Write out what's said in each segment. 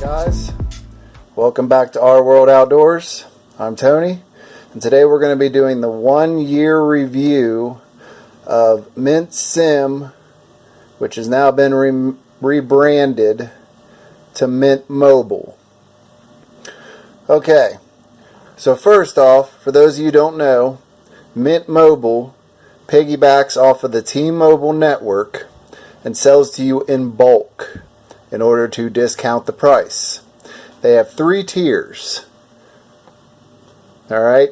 Guys, welcome back to Our World Outdoors. I'm Tony, and today we're going to be doing the 1-year review of Mint Sim, which has now been rebranded to Mint Mobile. Okay, so first off, for those of you who don't know, Mint Mobile piggybacks off of the T-Mobile network and sells to you in bulk in order to discount the price. They have 3 tiers. Alright?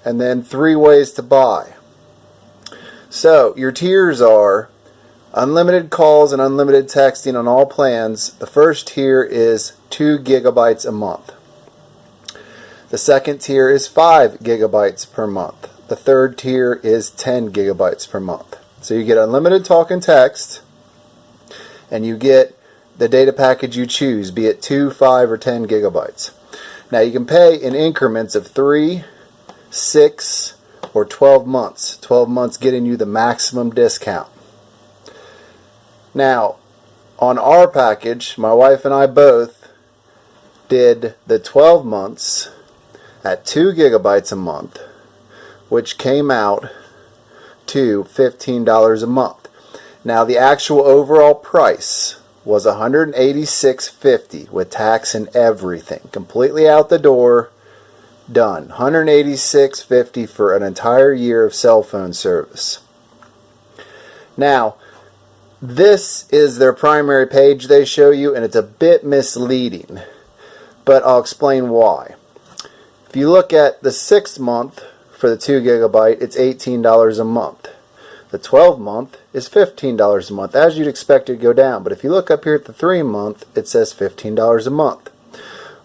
And then 3 ways to buy. So, your tiers are unlimited calls and unlimited texting on all plans. The first tier is 2 gigabytes a month. The second tier is 5 gigabytes per month. The third tier is 10 gigabytes per month. So you get unlimited talk and text, and you get the data package you choose, be it 2, 5, or 10 gigabytes. Now you can pay in increments of 3, 6, or 12 months. 12 months getting you the maximum discount. Now, on our package, my wife and I both did the 12 months at 2 gigabytes a month, which came out to $15 a month. Now the actual overall price was $186.50 with tax and everything. Completely out the door, done. $186.50 for an entire year of cell phone service. Now, this is their primary page they show you, and it's a bit misleading, but I'll explain why. If you look at the 6 month for the 2 gigabyte, it's $18 a month. The 12 month is $15 a month, as you'd expect it to go down. But if you look up here at the 3 month, it says $15 a month.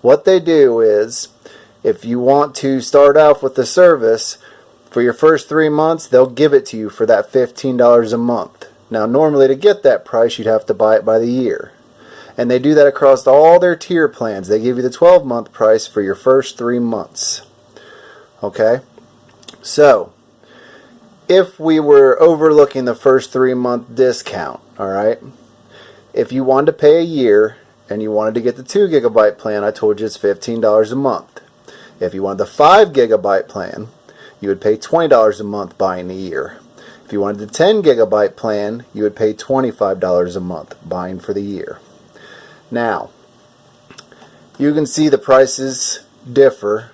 What they do is, if you want to start off with the service, for your first 3 months, they'll give it to you for that $15 a month. Now, normally to get that price, you'd have to buy it by the year. And they do that across all their tier plans. They give you the 12-month price for your first 3 months. Okay? So, if we were overlooking the first 3-month discount, alright, if you wanted to pay a year and you wanted to get the 2 gigabyte plan, I told you it's $15 a month. If you wanted the 5 gigabyte plan, you would pay $20 a month buying a year. If you wanted the 10 gigabyte plan, you would pay $25 a month buying for the year. Now, you can see the prices differ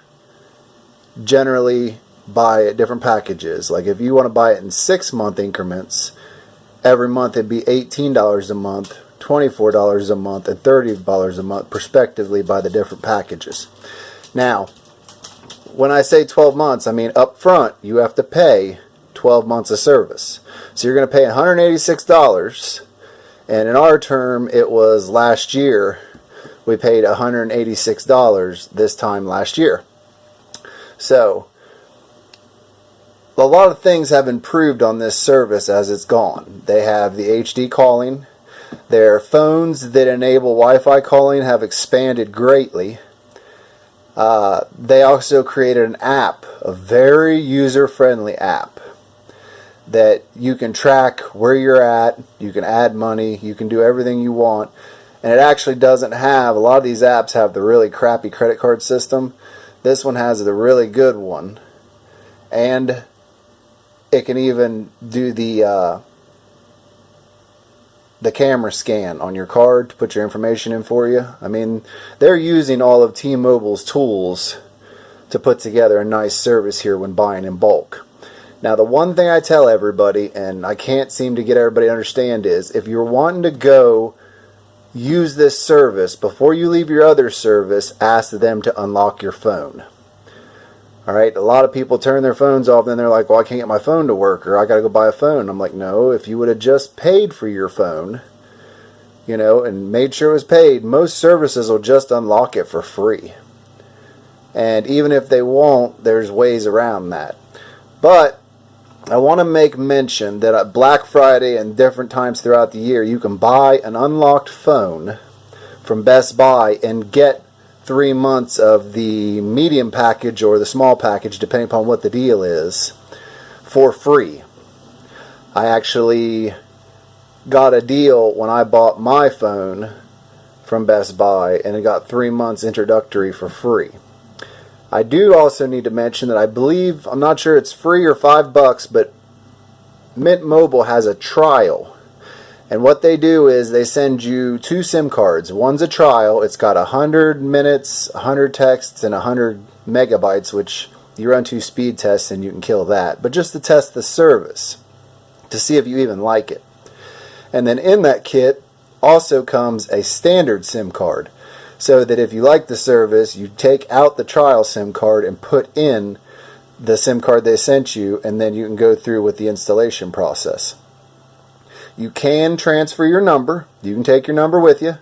generally by different packages. Like if you want to buy it in 6-month increments, every month it'd be $18 a month, $24 a month, and $30 a month, respectively, by the different packages. Now, when I say 12 months, I mean up front you have to pay 12 months of service. So you're going to pay $186, and in our term, it was last year, we paid $186 this time last year. So, a lot of things have improved on this service as it's gone. They have the HD calling. Their phones that enable Wi-Fi calling have expanded greatly. They also created an app, a very user-friendly app, that you can track where you're at, you can add money, you can do everything you want. And it actually doesn't have, a lot of these apps have the really crappy credit card system. This one has the really good one. And it can even do the camera scan on your card to put your information in for you. I mean, they're using all of T-Mobile's tools to put together a nice service here when buying in bulk. Now, the one thing I tell everybody, and I can't seem to get everybody to understand, is if you're wanting to go use this service, before you leave your other service, ask them to unlock your phone. Alright, a lot of people turn their phones off and then they're like, well, I can't get my phone to work, or I gotta go buy a phone. I'm like, no, if you would have just paid for your phone, you know, and made sure it was paid, most services will just unlock it for free. And even if they won't, there's ways around that. But I want to make mention that at Black Friday and different times throughout the year, you can buy an unlocked phone from Best Buy and get 3 months of the medium package or the small package, depending upon what the deal is, for free. I actually got a deal when I bought my phone from Best Buy, and it got 3 months introductory for free. I do also need to mention that I believe, I'm not sure it's free or $5, but Mint Mobile has a trial. And what they do is they send you 2 SIM cards. One's a trial. It's got 100 minutes, 100 texts, and 100 megabytes, which you run 2 speed tests and you can kill that. But just to test the service, to see if you even like it. And then in that kit also comes a standard SIM card, so that if you like the service, you take out the trial SIM card and put in the SIM card they sent you, and then you can go through with the installation process. You can transfer your number. You can take your number with you.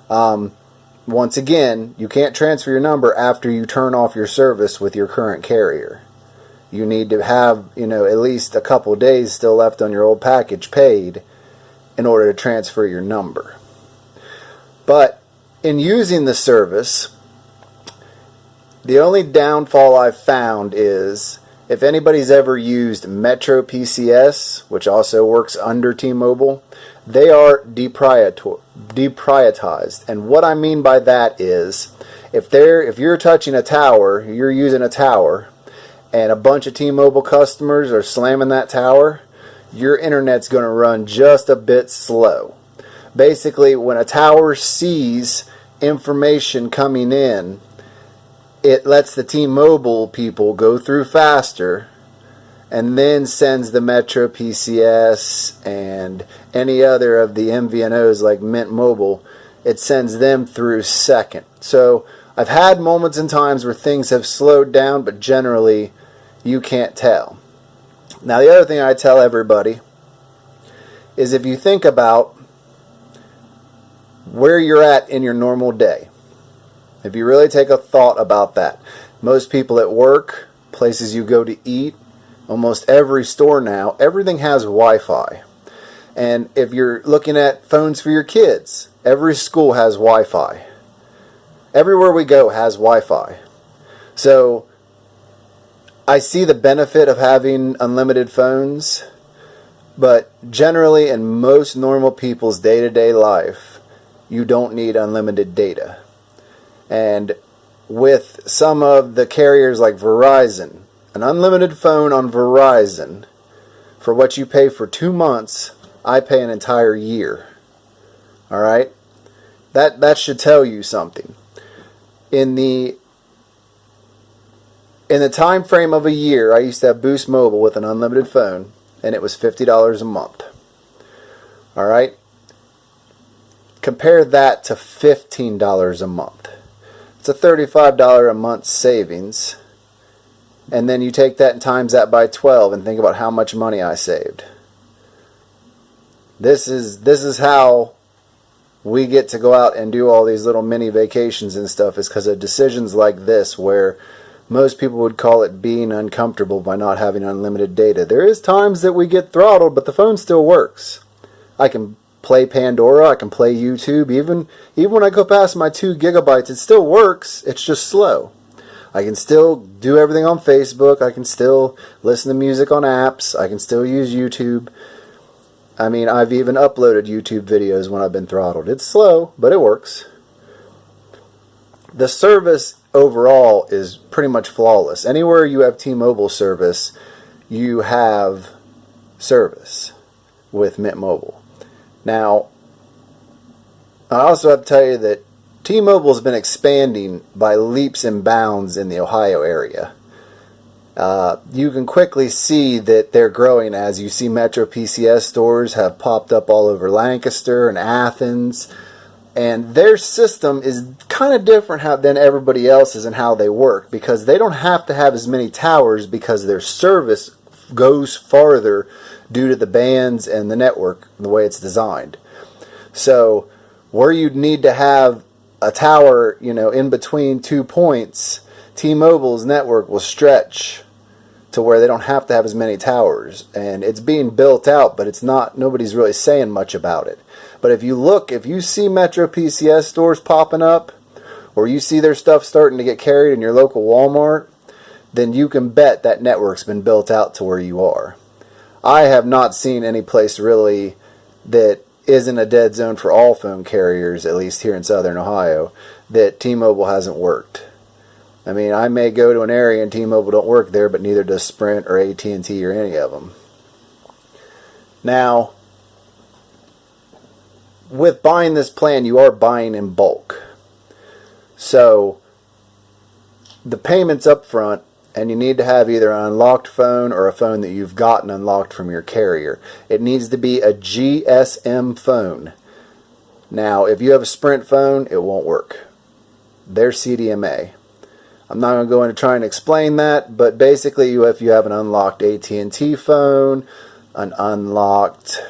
Once again, you can't transfer your number after you turn off your service with your current carrier. You need to have, at least a couple days still left on your old package paid in order to transfer your number. But in using the service, the only downfall I've found is if anybody's ever used Metro PCS, which also works under T-Mobile, they are deprioritized. And what I mean by that is if you're touching a tower, you're using a tower, and a bunch of T-Mobile customers are slamming that tower, your internet's going to run just a bit slow. Basically, when a tower sees information coming in, it lets the T-Mobile people go through faster and then sends the Metro PCS and any other of the MVNOs like Mint Mobile, it sends them through second. So I've had moments and times where things have slowed down, but generally you can't tell. Now the other thing I tell everybody is if you think about where you're at in your normal day, if you really take a thought about that, most people at work, places you go to eat, almost every store now, everything has Wi-Fi. And if you're looking at phones for your kids, every school has Wi-Fi. Everywhere we go has Wi-Fi. So I see the benefit of having unlimited phones, but generally in most normal people's day-to-day life, you don't need unlimited data. And with some of the carriers like Verizon, an unlimited phone on Verizon, for what you pay for 2 months, I pay an entire year. Alright? That should tell you something. In the time frame of a year, I used to have Boost Mobile with an unlimited phone, and it was $50 a month. Alright? Compare that to $15 a month. It's a $35 a month savings. And then you take that and times that by 12 and think about how much money I saved. This is how we get to go out and do all these little mini vacations and stuff, is because of decisions like this, where most people would call it being uncomfortable by not having unlimited data. There is times that we get throttled, but the phone still works. I can play Pandora, I can play YouTube, even when I go past my 2 gigabytes, it still works, it's just slow. I can still do everything on Facebook, I can still listen to music on apps, I can still use YouTube. I mean, I've even uploaded YouTube videos when I've been throttled. It's slow, but it works. The service overall is pretty much flawless. Anywhere you have T-Mobile service, you have service with Mint Mobile. Now, I also have to tell you that T-Mobile has been expanding by leaps and bounds in the Ohio area. You can quickly see that they're growing as you see Metro PCS stores have popped up all over Lancaster and Athens. And their system is kind of different than everybody else's in how they work, because they don't have to have as many towers because their service goes farther due to the bands and the network, the way it's designed. So where you'd need to have a tower, in between 2 points, T-Mobile's network will stretch to where they don't have to have as many towers. And it's being built out, but it's not, nobody's really saying much about it. But if you see Metro PCS stores popping up, or you see their stuff starting to get carried in your local Walmart, then you can bet that network's been built out to where you are. I have not seen any place really that isn't a dead zone for all phone carriers, at least here in Southern Ohio, that T-Mobile hasn't worked. I mean, I may go to an area and T-Mobile don't work there, but neither does Sprint or AT&T or any of them. Now, with buying this plan, you are buying in bulk. So, the payment's up front, and you need to have either an unlocked phone or a phone that you've gotten unlocked from your carrier. It needs to be a GSM phone. Now, if you have a Sprint phone, it won't work. They're CDMA. I'm not going to go into trying to explain that, but basically, if you have an unlocked AT&T phone, an unlocked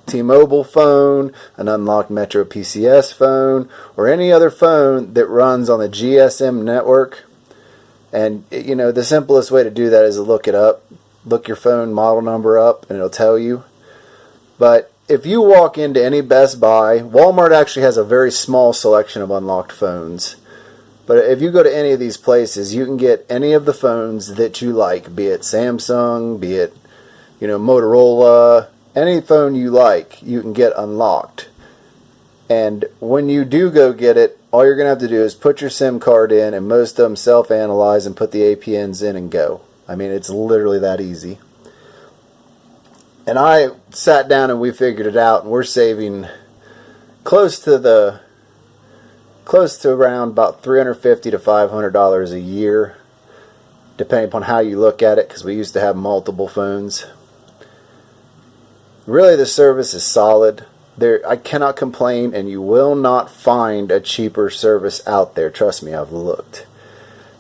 T-Mobile phone, an unlocked Metro PCS phone, or any other phone that runs on the GSM network, and you know, the simplest way to do that is to look it up. Look your phone model number up and it'll tell you. But if you walk into any Best Buy, Walmart actually has a very small selection of unlocked phones. But if you go to any of these places, you can get any of the phones that you like, be it Samsung, be it, you know, Motorola, any phone you like, you can get unlocked. And when you do go get it, all you're going to have to do is put your SIM card in, and most of them self-analyze and put the APNs in and go. I mean, it's literally that easy. And I sat down and we figured it out, and we're saving close to around about $350 to $500 a year, depending upon how you look at it, because we used to have multiple phones. Really, the service is solid. I cannot complain, and you will not find a cheaper service out there. Trust me, I've looked.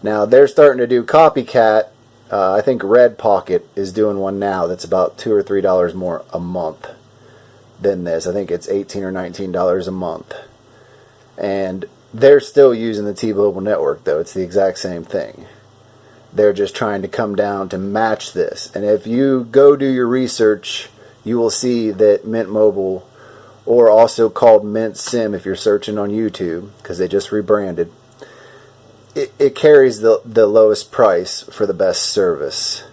Now, they're starting to do copycat. I think Red Pocket is doing one now that's about $2 or $3 more a month than this. I think it's $18 or $19 a month. And they're still using the T-Mobile network, though. It's the exact same thing. They're just trying to come down to match this. And if you go do your research, you will see that Mint Mobile, or also called Mint Sim if you're searching on YouTube, because they just rebranded, it carries the lowest price for the best service.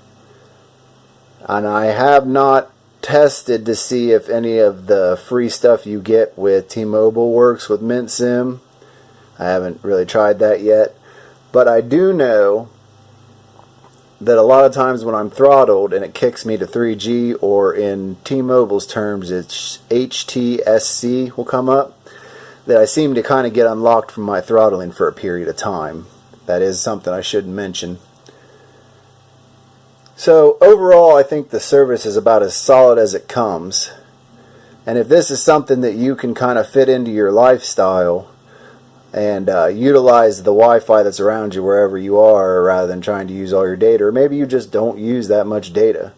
And I have not tested to see if any of the free stuff you get with T-Mobile works with Mint Sim. I haven't really tried that yet. But I do know that a lot of times when I'm throttled and it kicks me to 3G, or in T-Mobile's terms it's HTSC will come up, that I seem to kind of get unlocked from my throttling for a period of time. That is something I should mention. So overall, I think the service is about as solid as it comes. And if this is something that you can kind of fit into your lifestyle and utilize the Wi-Fi that's around you wherever you are, rather than trying to use all your data, or maybe you just don't use that much data.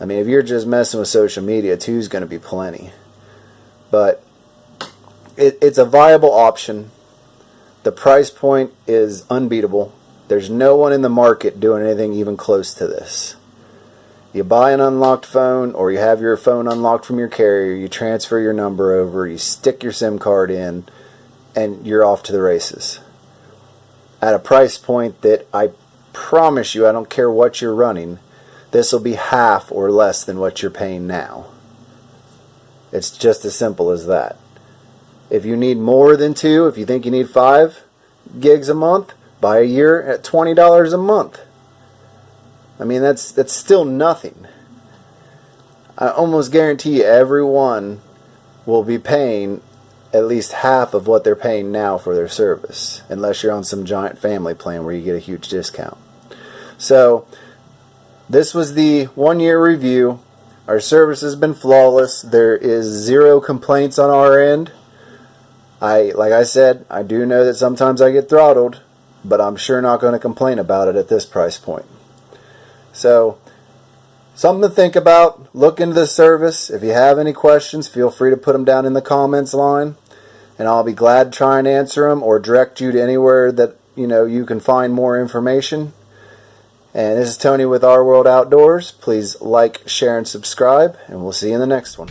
I mean, if you're just messing with social media, 2 is going to be plenty. But it's a viable option. The price point is unbeatable. There's no one in the market doing anything even close to this. You buy an unlocked phone, or you have your phone unlocked from your carrier, you transfer your number over, you stick your SIM card in, and you're off to the races. At a price point that I promise you, I don't care what you're running, this will be half or less than what you're paying now. It's just as simple as that. If you need more than 2, if you think you need 5 gigs a month, buy a year at $20 a month. I mean, that's still nothing. I almost guarantee you everyone will be paying at least half of what they're paying now for their service, unless you're on some giant family plan where you get a huge discount. So this was the 1-year review. Our service has been flawless. There is 0 complaints on our end. Like I said, I do know that sometimes I get throttled, but I'm sure not going to complain about it at this price point. So, something to think about. Look into the service. If you have any questions, feel free to put them down in the comments line, and I'll be glad to try and answer them or direct you to anywhere that you can find more information. And this is Tony with Our World Outdoors. Please like, share, and subscribe, and we'll see you in the next one.